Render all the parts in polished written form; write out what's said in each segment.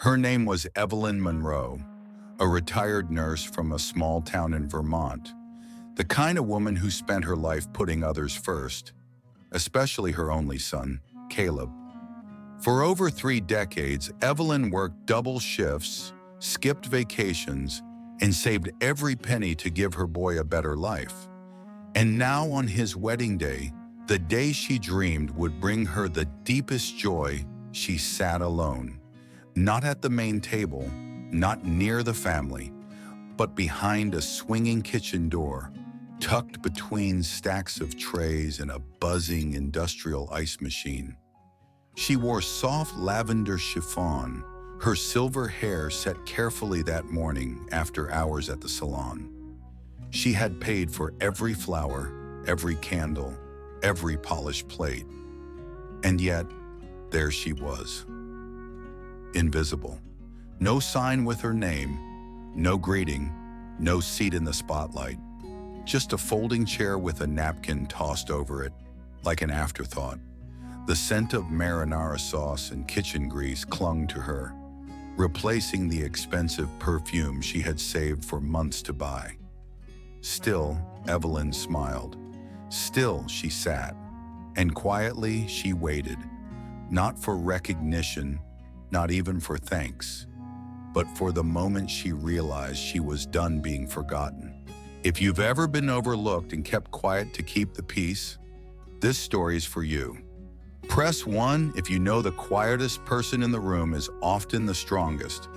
Her name was Evelyn Monroe, a retired nurse from a small town in Vermont, the kind of woman who spent her life putting others first, especially her only son, Caleb. For over 3 decades, Evelyn worked double shifts, skipped vacations, and saved every penny to give her boy a better life. And now on his wedding day, the day she dreamed would bring her the deepest joy, she sat alone. Not at the main table, not near the family, but behind a swinging kitchen door, tucked between stacks of trays and a buzzing industrial ice machine. She wore soft lavender chiffon, her silver hair set carefully that morning after hours at the salon. She had paid for every flower, every candle, every polished plate. And yet, there she was. Invisible. No sign with her name, no greeting, no seat in the spotlight. Just a folding chair with a napkin tossed over it, like an afterthought. The scent of marinara sauce and kitchen grease clung to her, replacing the expensive perfume she had saved for months to buy. Still, Evelyn smiled. Still, she sat, and quietly she waited, not for recognition, not even for thanks, but for the moment she realized she was done being forgotten. If you've ever been overlooked and kept quiet to keep the peace, this story's for you. Press 1 if you know the quietest person in the room is often the strongest.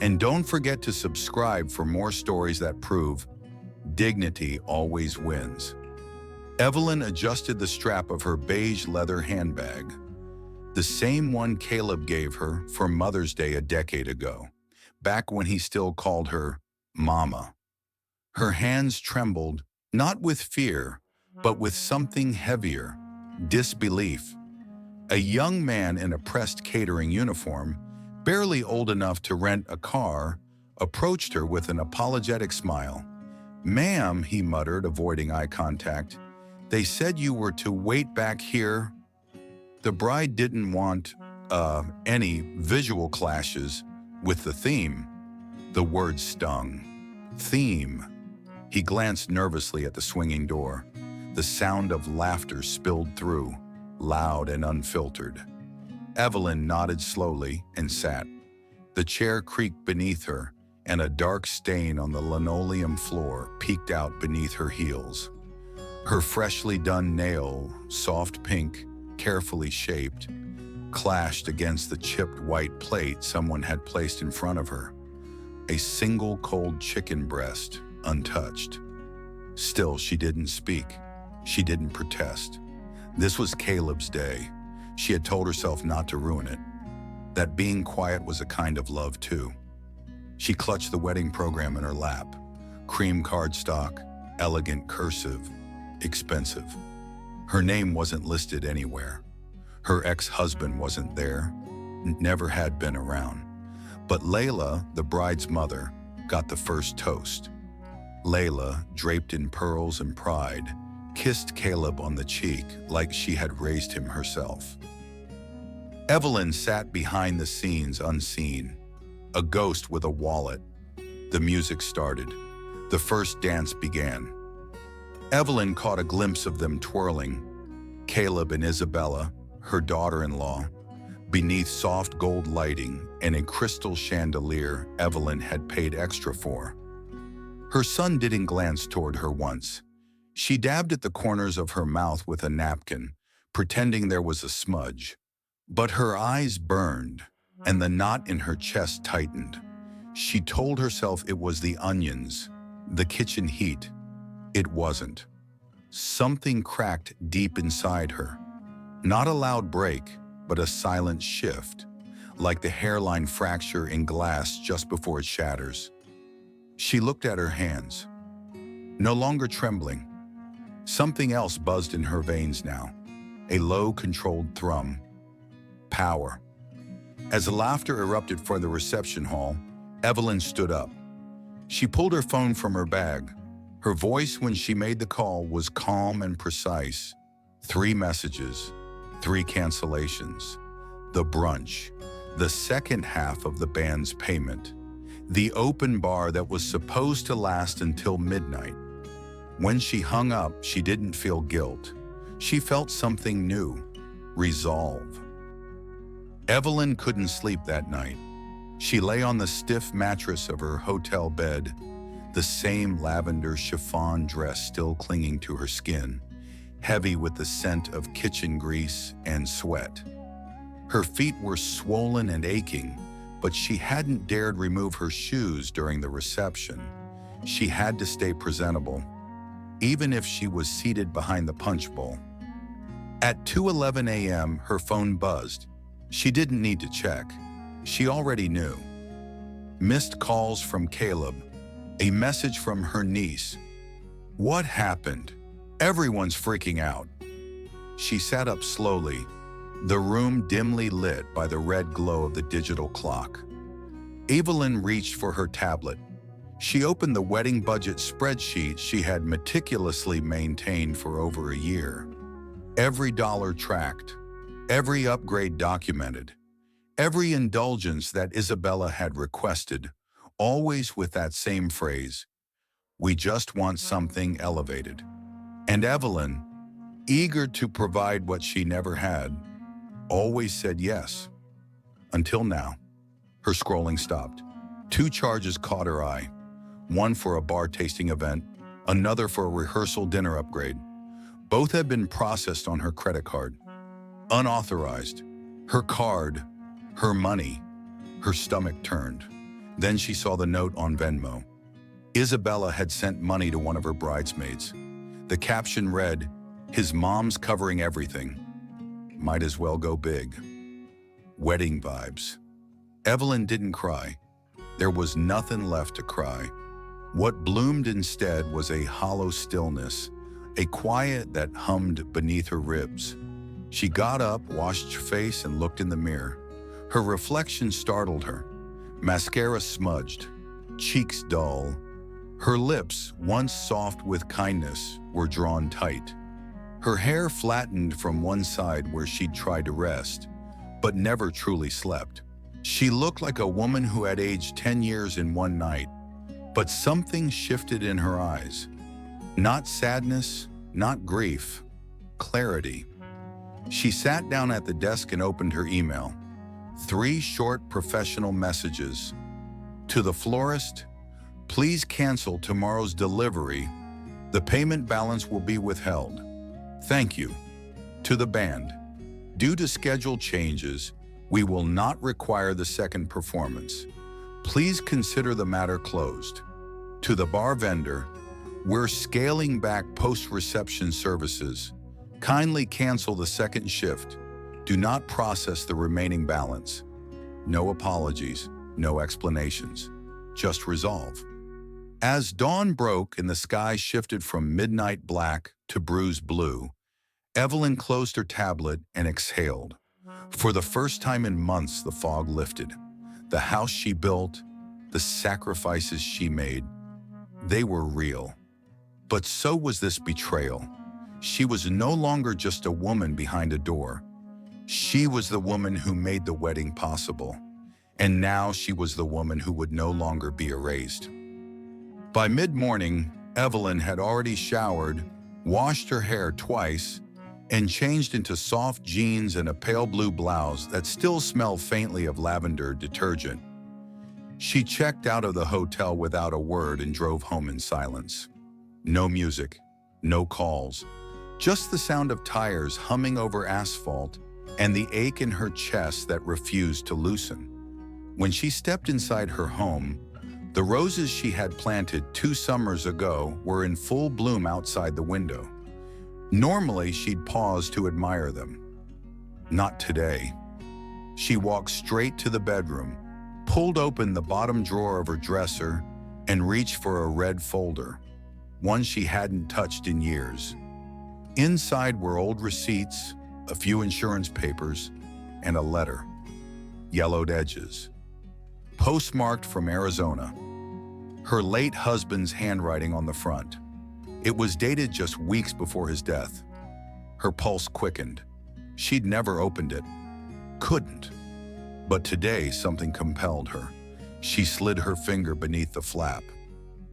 And don't forget to subscribe for more stories that prove dignity always wins. Evelyn adjusted the strap of her beige leather handbag, the same one Caleb gave her for Mother's Day a decade ago, back when he still called her Mama. Her hands trembled, not with fear, but with something heavier, disbelief. A young man in a pressed catering uniform, barely old enough to rent a car, approached her with an apologetic smile. "Ma'am," he muttered, avoiding eye contact, "they said you were to wait back here." The bride didn't want, any visual clashes with the theme. The word stung. Theme. He glanced nervously at the swinging door. The sound of laughter spilled through, loud and unfiltered. Evelyn nodded slowly and sat. The chair creaked beneath her, and a dark stain on the linoleum floor peeked out beneath her heels. Her freshly done nail, soft pink, carefully shaped, clashed against the chipped white plate someone had placed in front of her. A single cold chicken breast, untouched. Still, she didn't speak. She didn't protest. This was Caleb's day. She had told herself not to ruin it. That being quiet was a kind of love, too. She clutched the wedding program in her lap. Cream cardstock, elegant cursive, expensive. Her name wasn't listed anywhere. Her ex-husband wasn't there, never had been around. But Layla, the bride's mother, got the first toast. Layla, draped in pearls and pride, kissed Caleb on the cheek like she had raised him herself. Evelyn sat behind the scenes unseen, a ghost with a wallet. The music started. The first dance began. Evelyn caught a glimpse of them twirling, Caleb and Isabella, her daughter-in-law, beneath soft gold lighting and a crystal chandelier Evelyn had paid extra for. Her son didn't glance toward her once. She dabbed at the corners of her mouth with a napkin, pretending there was a smudge. But her eyes burned, and the knot in her chest tightened. She told herself it was the onions, the kitchen heat. It wasn't. Something cracked deep inside her. Not a loud break, but a silent shift, like the hairline fracture in glass just before it shatters. She looked at her hands, no longer trembling. Something else buzzed in her veins now, a low, controlled thrum. Power. As the laughter erupted from the reception hall, Evelyn stood up. She pulled her phone from her bag. Her voice when she made the call was calm and precise. 3 messages, 3 cancellations. The brunch, the second half of the band's payment, the open bar that was supposed to last until midnight. When she hung up, she didn't feel guilt. She felt something new, resolve. Evelyn couldn't sleep that night. She lay on the stiff mattress of her hotel bed, the same lavender chiffon dress still clinging to her skin, heavy with the scent of kitchen grease and sweat. Her feet were swollen and aching, but she hadn't dared remove her shoes during the reception. She had to stay presentable, even if she was seated behind the punch bowl. At 2:11 a.m., her phone buzzed. She didn't need to check. She already knew. Missed calls from Caleb, a message from her niece. What happened? Everyone's freaking out. She sat up slowly, the room dimly lit by the red glow of the digital clock. Evelyn reached for her tablet. She opened the wedding budget spreadsheet she had meticulously maintained for over a year. Every dollar tracked, every upgrade documented, every indulgence that Isabella had requested, always with that same phrase, "We just want something elevated." And Evelyn, eager to provide what she never had, always said yes. Until now. Her scrolling stopped. 2 charges caught her eye. One for a bar tasting event, another for a rehearsal dinner upgrade. Both had been processed on her credit card. Unauthorized. Her card, her money, her stomach turned. Then she saw the note on Venmo. Isabella had sent money to one of her bridesmaids. The caption read, "His mom's covering everything. Might as well go big." Wedding vibes. Evelyn didn't cry. There was nothing left to cry. What bloomed instead was a hollow stillness, a quiet that hummed beneath her ribs. She got up, washed her face, and looked in the mirror. Her reflection startled her. Mascara smudged, cheeks dull. Her lips, once soft with kindness, were drawn tight. Her hair flattened from one side where she'd tried to rest, but never truly slept. She looked like a woman who had aged 10 years in one night, but something shifted in her eyes. Not sadness, not grief, clarity. She sat down at the desk and opened her email. 3 short professional messages. To the florist, please cancel tomorrow's delivery. The payment balance will be withheld. Thank you. To the band, due to schedule changes, we will not require the second performance. Please consider the matter closed. To the bar vendor, we're scaling back post-reception services. Kindly cancel the second shift. Do not process the remaining balance. No apologies, no explanations, just resolve. As dawn broke and the sky shifted from midnight black to bruised blue, Evelyn closed her tablet and exhaled. For the first time in months, the fog lifted. The house she built, the sacrifices she made, they were real. But so was this betrayal. She was no longer just a woman behind a door. She was the woman who made the wedding possible. And now she was the woman who would no longer be erased. By mid-morning, Evelyn had already showered, washed her hair twice, and changed into soft jeans and a pale blue blouse that still smelled faintly of lavender detergent. She checked out of the hotel without a word and drove home in silence. No music, no calls, just the sound of tires humming over asphalt and the ache in her chest that refused to loosen. When she stepped inside her home, the roses she had planted 2 summers ago were in full bloom outside the window. Normally, she'd pause to admire them. Not today. She walked straight to the bedroom, pulled open the bottom drawer of her dresser, and reached for a red folder, one she hadn't touched in years. Inside were old receipts, a few insurance papers, and a letter. Yellowed edges. Postmarked from Arizona. Her late husband's handwriting on the front. It was dated just weeks before his death. Her pulse quickened. She'd never opened it. Couldn't. But today, something compelled her. She slid her finger beneath the flap.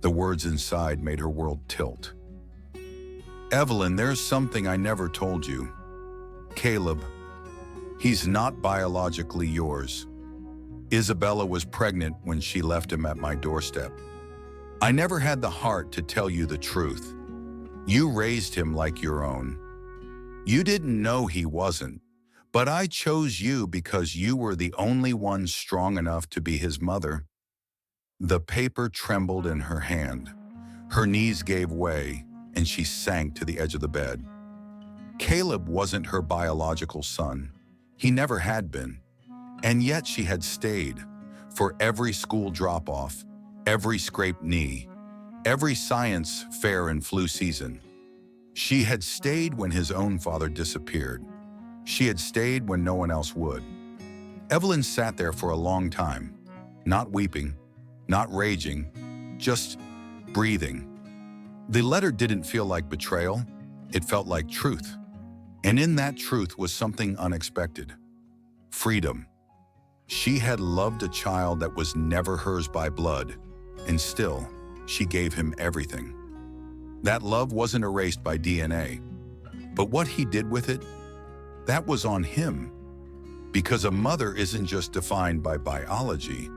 The words inside made her world tilt. Evelyn, there's something I never told you. Caleb, he's not biologically yours. Isabella was pregnant when she left him at my doorstep. I never had the heart to tell you the truth. You raised him like your own. You didn't know he wasn't, but I chose you because you were the only one strong enough to be his mother. The paper trembled in her hand. Her knees gave way, and she sank to the edge of the bed. Caleb wasn't her biological son. He never had been. And yet she had stayed. For every school drop-off, every scraped knee, every science fair and flu season. She had stayed when his own father disappeared. She had stayed when no one else would. Evelyn sat there for a long time, not weeping, not raging, just breathing. The letter didn't feel like betrayal. It felt like truth. And in that truth was something unexpected. Freedom. She had loved a child that was never hers by blood, and still, she gave him everything. That love wasn't erased by DNA, but what he did with it, that was on him. Because a mother isn't just defined by biology.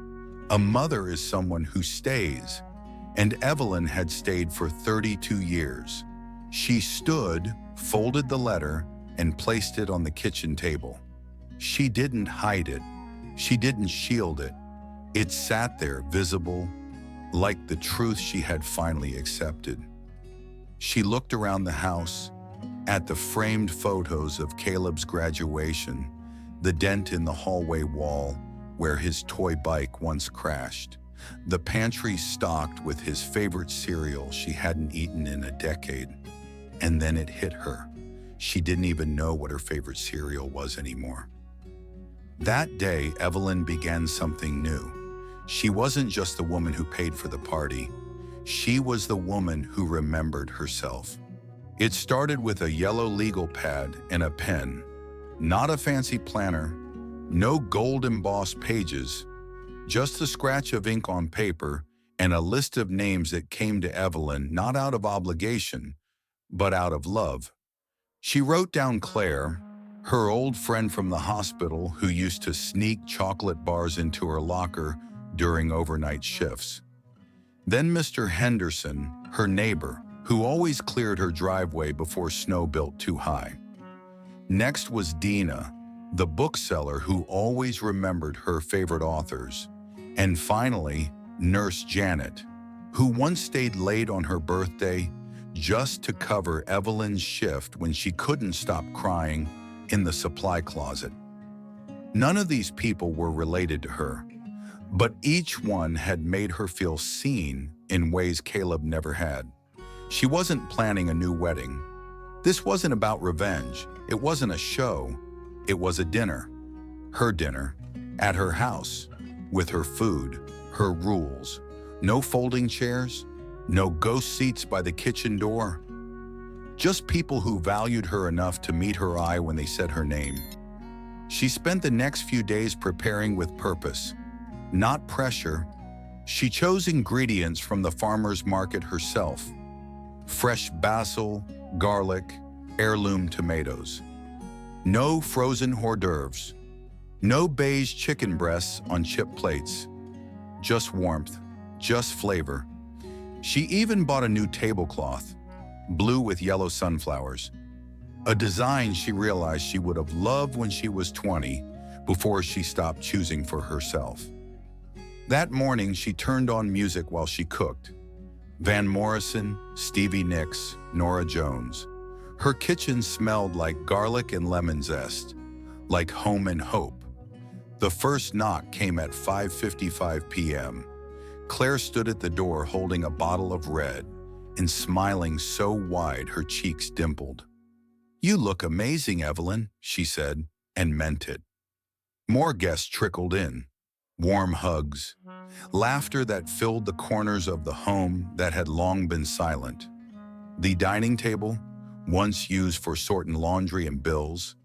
A mother is someone who stays, and Evelyn had stayed for 32 years. She stood, folded the letter, and placed it on the kitchen table. She didn't hide it. She didn't shield it. It sat there, visible, like the truth she had finally accepted. She looked around the house, at the framed photos of Caleb's graduation, the dent in the hallway wall where his toy bike once crashed, the pantry stocked with his favorite cereal she hadn't eaten in a decade. And then it hit her. She didn't even know what her favorite cereal was anymore. That day, Evelyn began something new. She wasn't just the woman who paid for the party. She was the woman who remembered herself. It started with a yellow legal pad and a pen. Not a fancy planner, no gold embossed pages, just a scratch of ink on paper and a list of names that came to Evelyn not out of obligation, but out of love. She wrote down Claire, her old friend from the hospital who used to sneak chocolate bars into her locker during overnight shifts. Then Mr. Henderson, her neighbor, who always cleared her driveway before snow built too high. Next was Dina, the bookseller who always remembered her favorite authors. And finally, Nurse Janet, who once stayed late on her birthday just to cover Evelyn's shift when she couldn't stop crying in the supply closet. None of these people were related to her, but each one had made her feel seen in ways Caleb never had. She wasn't planning a new wedding. This wasn't about revenge. It wasn't a show. It was a dinner. Her dinner, at her house, with her food, her rules. No folding chairs, no ghost seats by the kitchen door. Just people who valued her enough to meet her eye when they said her name. She spent the next few days preparing with purpose, not pressure. She chose ingredients from the farmer's market herself. Fresh basil, garlic, heirloom tomatoes. No frozen hors d'oeuvres. No beige chicken breasts on chip plates. Just warmth, just flavor. She even bought a new tablecloth, blue with yellow sunflowers. A design she realized she would have loved when she was 20, before she stopped choosing for herself. That morning, she turned on music while she cooked. Van Morrison, Stevie Nicks, Norah Jones. Her kitchen smelled like garlic and lemon zest, like home and hope. The first knock came at 5:55 p.m. Claire stood at the door holding a bottle of red and smiling so wide her cheeks dimpled. "You look amazing, Evelyn," she said, and meant it. More guests trickled in. Warm hugs, laughter that filled the corners of the home that had long been silent. The dining table, once used for sorting laundry and bills,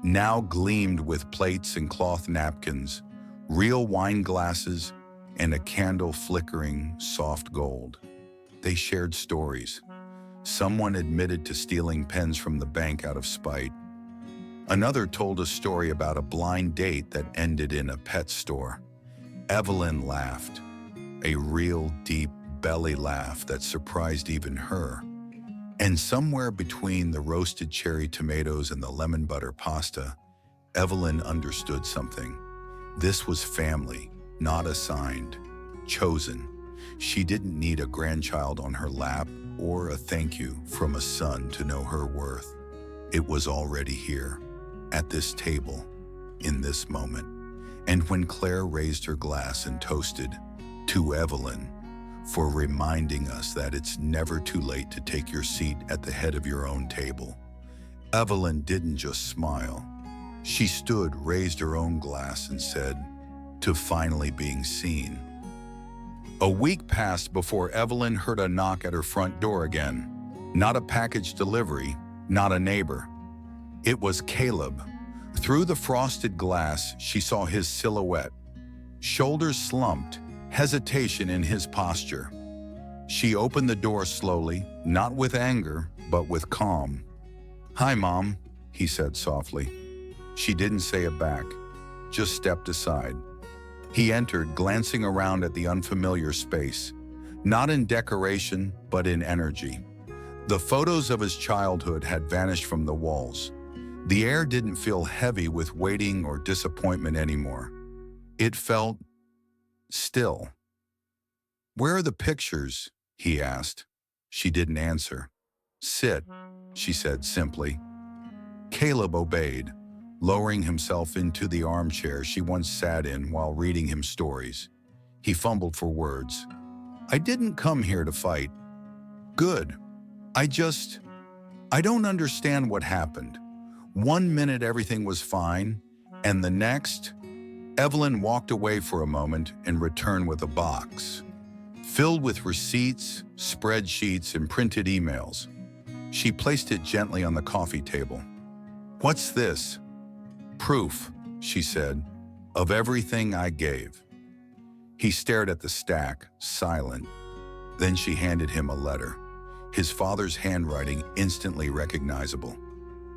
now gleamed with plates and cloth napkins, real wine glasses, and a candle flickering soft gold. They shared stories. Someone admitted to stealing pens from the bank out of spite. Another told a story about a blind date that ended in a pet store. Evelyn laughed, a real deep belly laugh that surprised even her. And somewhere between the roasted cherry tomatoes and the lemon butter pasta, Evelyn understood something. This was family, not assigned, chosen. She didn't need a grandchild on her lap or a thank you from a son to know her worth. It was already here, at this table, in this moment. And when Claire raised her glass and toasted, "To Evelyn," for reminding us that it's never too late to take your seat at the head of your own table, Evelyn didn't just smile. She stood, raised her own glass, and said, "To finally being seen." A week passed before Evelyn heard a knock at her front door again. Not a package delivery, not a neighbor. It was Caleb. Through the frosted glass, she saw his silhouette. Shoulders slumped, hesitation in his posture. She opened the door slowly, not with anger, but with calm. "Hi, Mom," he said softly. She didn't say it back, just stepped aside. He entered, glancing around at the unfamiliar space, not in decoration, but in energy. The photos of his childhood had vanished from the walls. The air didn't feel heavy with waiting or disappointment anymore. It felt still. "Where are the pictures?" he asked. She didn't answer. "Sit," she said simply. Caleb obeyed, lowering himself into the armchair she once sat in while reading him stories. He fumbled for words. "I didn't come here to fight." "Good. I don't understand what happened. One minute everything was fine, and the next..." Evelyn walked away for a moment and returned with a box, filled with receipts, spreadsheets, and printed emails. She placed it gently on the coffee table. "What's this?" "Proof," she said, "of everything I gave." He stared at the stack, silent. Then she handed him a letter, his father's handwriting instantly recognizable.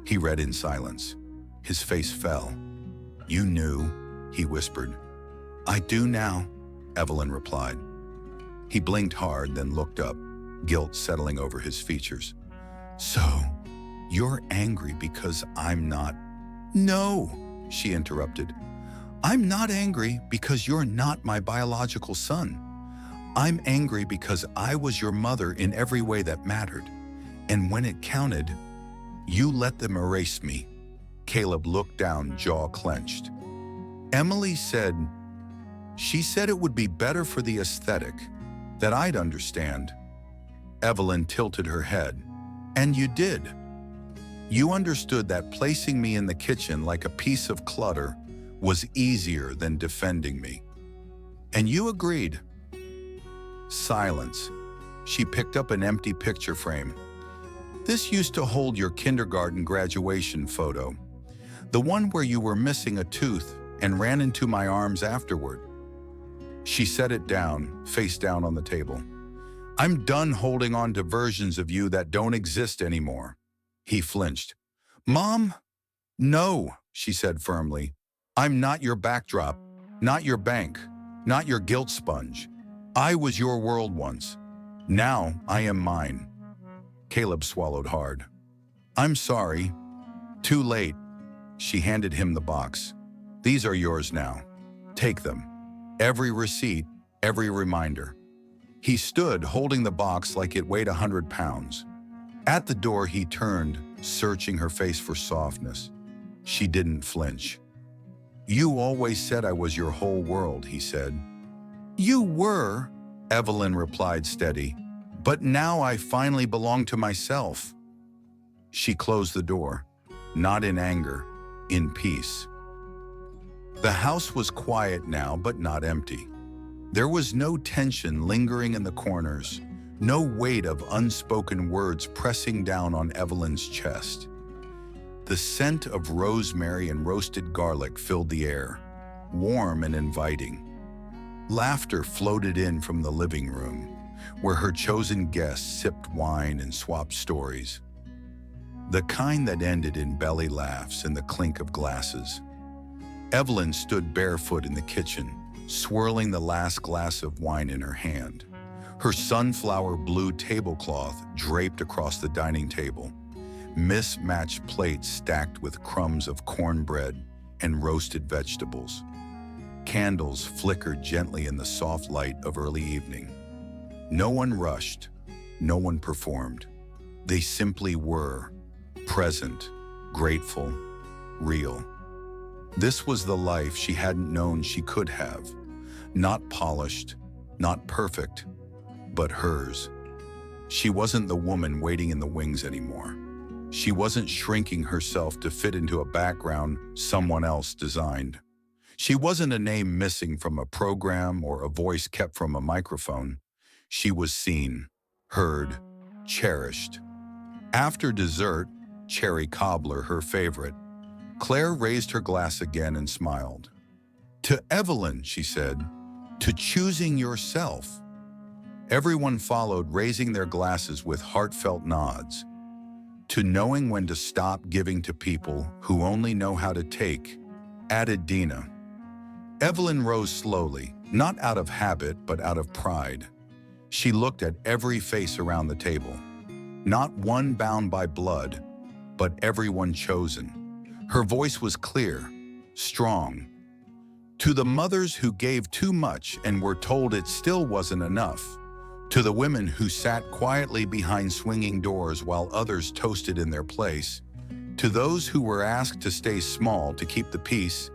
He read in silence. His face fell. "You knew," he whispered. "I do now," Evelyn replied. He blinked hard, then looked up, guilt settling over his features. "So, you're angry because I'm not..." "No," she interrupted. "I'm not angry because you're not my biological son. I'm angry because I was your mother in every way that mattered. And when it counted, you let them erase me." Caleb looked down, jaw clenched. "Emily said, she said it would be better for the aesthetic, that I'd understand." Evelyn tilted her head. "And you did. You understood that placing me in the kitchen like a piece of clutter was easier than defending me. And you agreed." Silence. She picked up an empty picture frame. "This used to hold your kindergarten graduation photo, the one where you were missing a tooth and ran into my arms afterward." She set it down, face down on the table. "I'm done holding on to versions of you that don't exist anymore." He flinched. "Mom?" "No," she said firmly. "I'm not your backdrop, not your bank, not your guilt sponge. I was your world once. Now I am mine." Caleb swallowed hard. "I'm sorry. Too late." She handed him the box. "These are yours now. Take them. Every receipt, every reminder." He stood holding the box like it weighed 100 pounds. At the door he turned, searching her face for softness. She didn't flinch. "You always said I was your whole world," he said. "You were," Evelyn replied steady. "But now I finally belong to myself." She closed the door, not in anger, in peace. The house was quiet now, but not empty. There was no tension lingering in the corners, no weight of unspoken words pressing down on Evelyn's chest. The scent of rosemary and roasted garlic filled the air, warm and inviting. Laughter floated in from the living room, where her chosen guests sipped wine and swapped stories. The kind that ended in belly laughs and the clink of glasses. Evelyn stood barefoot in the kitchen, swirling the last glass of wine in her hand. Her sunflower blue tablecloth draped across the dining table, mismatched plates stacked with crumbs of cornbread and roasted vegetables. Candles flickered gently in the soft light of early evening. No one rushed, no one performed. They simply were, present, grateful, real. This was the life she hadn't known she could have. Not polished, not perfect, but hers. She wasn't the woman waiting in the wings anymore. She wasn't shrinking herself to fit into a background someone else designed. She wasn't a name missing from a program or a voice kept from a microphone. She was seen, heard, cherished. After dessert, cherry cobbler, her favorite, Claire raised her glass again and smiled. "To Evelyn," she said, "to choosing yourself." Everyone followed, raising their glasses with heartfelt nods. "To knowing when to stop giving to people who only know how to take," added Dina. Evelyn rose slowly, not out of habit but out of pride. She looked at every face around the table. Not one bound by blood, but everyone chosen. Her voice was clear, strong. To the mothers who gave too much and were told it still wasn't enough. To the women who sat quietly behind swinging doors while others toasted in their place. To those who were asked to stay small to keep the peace.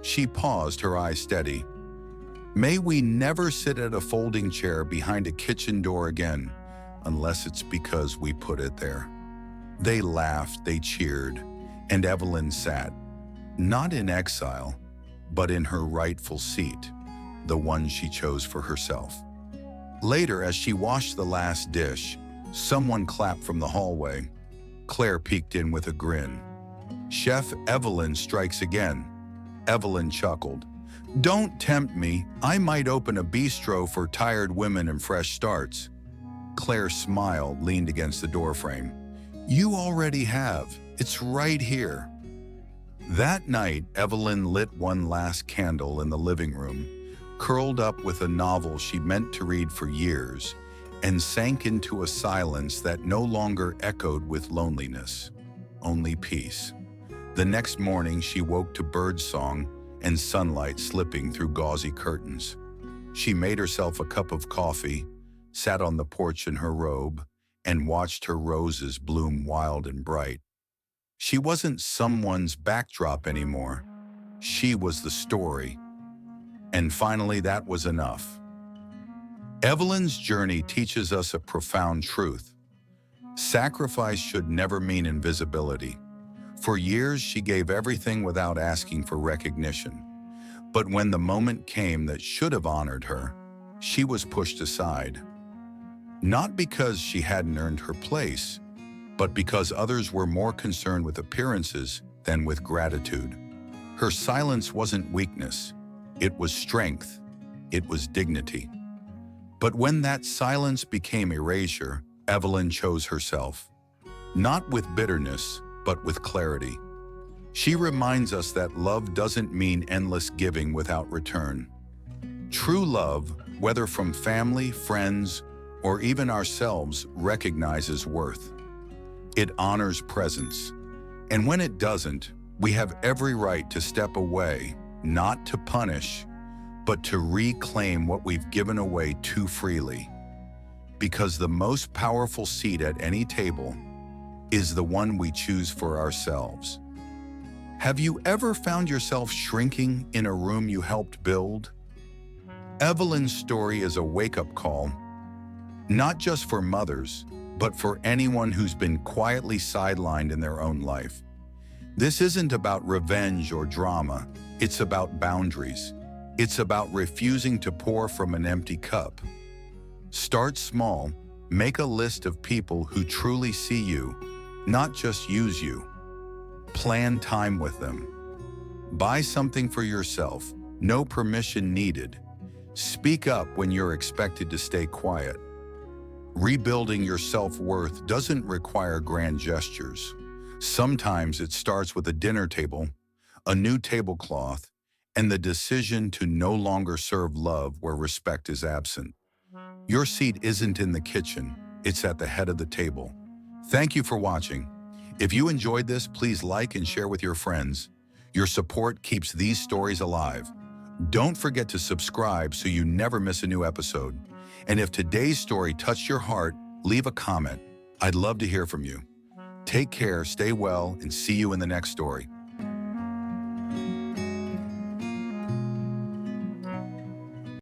She paused, her eyes steady. May we never sit at a folding chair behind a kitchen door again, unless it's because we put it there. They laughed, they cheered, and Evelyn sat, not in exile, but in her rightful seat, the one she chose for herself. Later, as she washed the last dish, someone clapped from the hallway. Claire peeked in with a grin. "Chef Evelyn strikes again." Evelyn chuckled. "Don't tempt me. I might open a bistro for tired women and fresh starts." Claire smiled, leaned against the doorframe. "You already have. It's right here." That night, Evelyn lit one last candle in the living room, curled up with a novel she meant to read for years, and sank into a silence that no longer echoed with loneliness, only peace. The next morning, she woke to birdsong and sunlight slipping through gauzy curtains. She made herself a cup of coffee, sat on the porch in her robe, and watched her roses bloom wild and bright. She wasn't someone's backdrop anymore. She was the story. And finally, that was enough. Evelyn's journey teaches us a profound truth. Sacrifice should never mean invisibility. For years, she gave everything without asking for recognition. But when the moment came that should have honored her, she was pushed aside. Not because she hadn't earned her place, but because others were more concerned with appearances than with gratitude. Her silence wasn't weakness. It was strength. It was dignity. But when that silence became erasure, Evelyn chose herself. Not with bitterness, but with clarity. She reminds us that love doesn't mean endless giving without return. True love, whether from family, friends, or even ourselves, recognizes worth. It honors presence. And when it doesn't, we have every right to step away, not to punish, but to reclaim what we've given away too freely. Because the most powerful seat at any table is the one we choose for ourselves. Have you ever found yourself shrinking in a room you helped build? Evelyn's story is a wake-up call, not just for mothers, but for anyone who's been quietly sidelined in their own life. This isn't about revenge or drama. It's about boundaries. It's about refusing to pour from an empty cup. Start small. Make a list of people who truly see you, not just use you. Plan time with them. Buy something for yourself. No permission needed. Speak up when you're expected to stay quiet. Rebuilding your self-worth doesn't require grand gestures. Sometimes it starts with a dinner table, a new tablecloth, and the decision to no longer serve love where respect is absent. Your seat isn't in the kitchen, it's at the head of the table. Thank you for watching. If you enjoyed this, please like and share with your friends. Your support keeps these stories alive. Don't forget to subscribe so you never miss a new episode. And if today's story touched your heart, leave a comment. I'd love to hear from you. Take care, stay well, and see you in the next story.